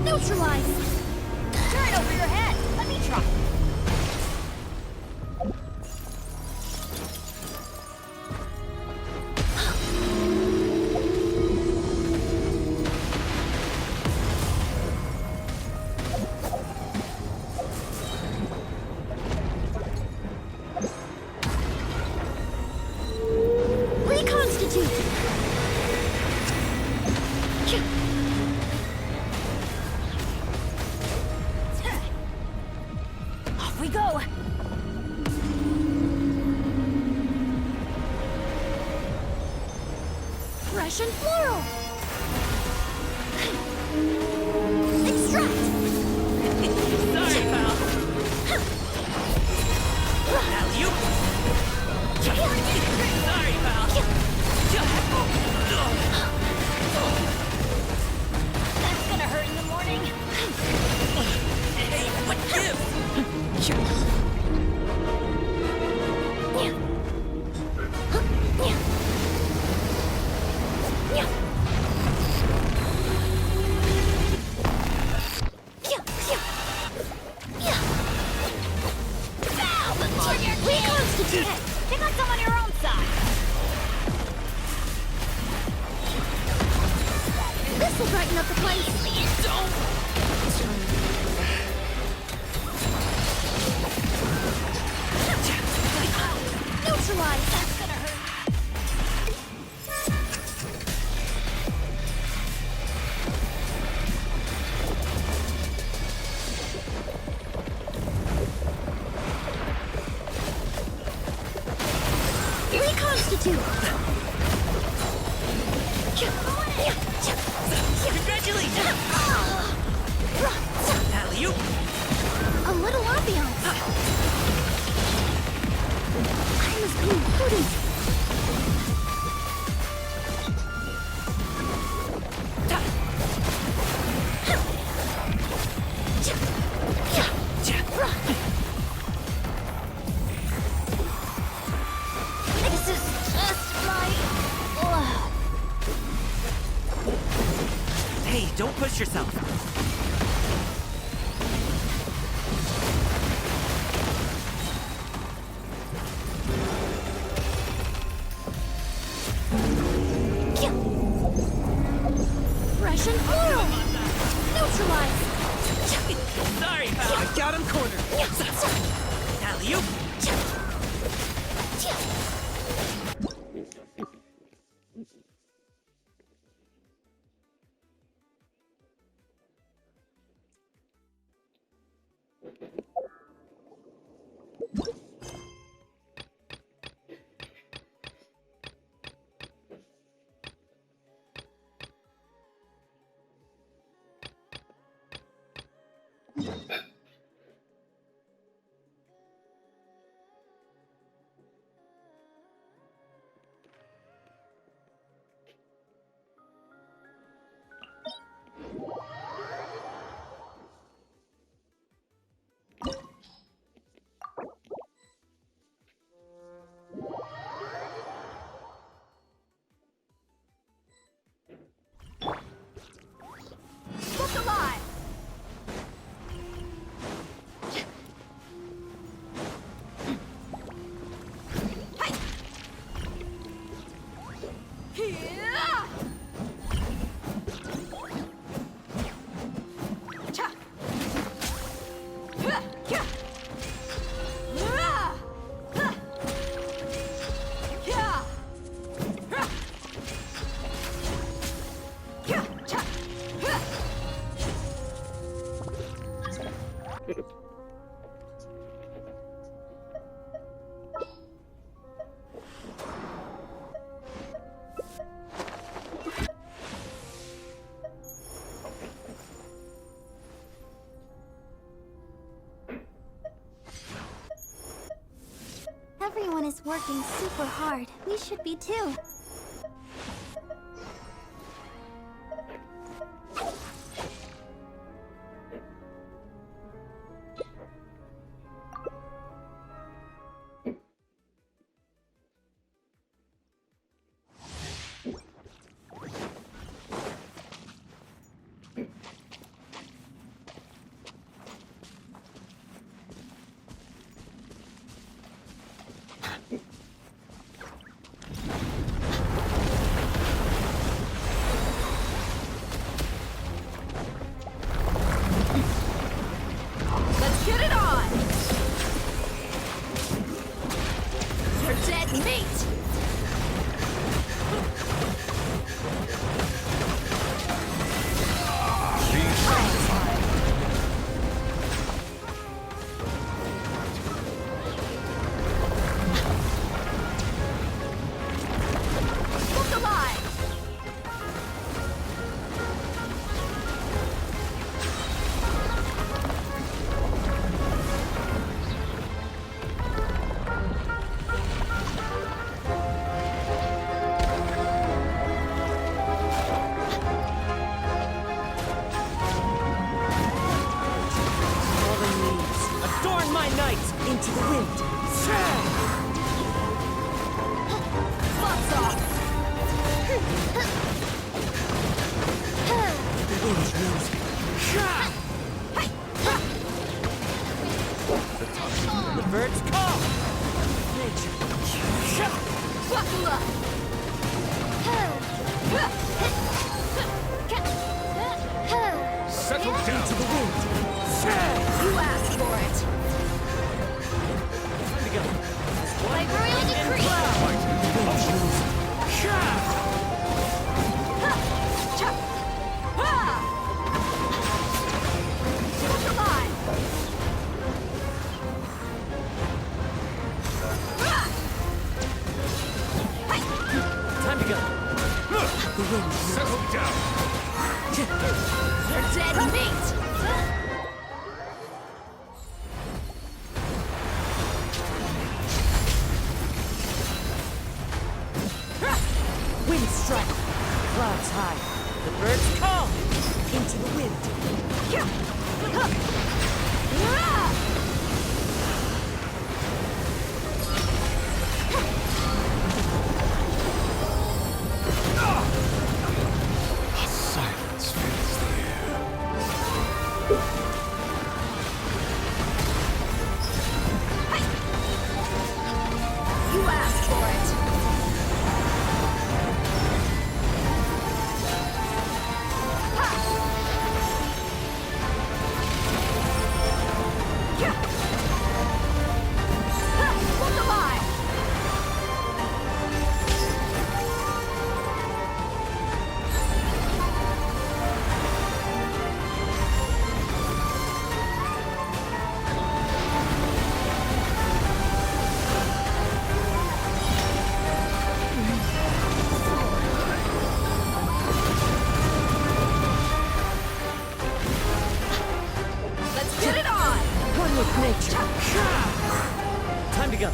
Neutralize! Turn it over your head! Let me try! Reconstitute! Off we go! Russian floral! Extract! Sorry, pal. Now you. Sorry, pal. That's gonna hurt in the morning. Hey, what gives? Reconstitute! Pick on some on your own side! This will brighten up the place! Don't. Neutralize! That's gonna hurt! Reconstitute! Congratulations! Alley-oop! A little ambiance! I was being prudent! This is just right! Hey, don't push yourself. Russian oil! Neutralize! Sorry, pal. I got him cornered. Alley-oop! Look alive! Everyone is working super hard. We should be too. wind. Lots off. The wind knows me. The birds call. Nature. Buckle up. Settle down. To the wind. You asked for it. Time to go. By royal decree. Time to go. The wind. Settle down. You're dead meat. Wind strike. Clouds high. The birds call. Into the wind. Silence fills the air. You asked for it. Look alive. Let's get it on. One with nature. Time to go.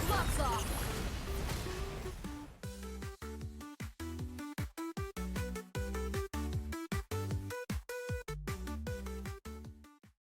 Lots off.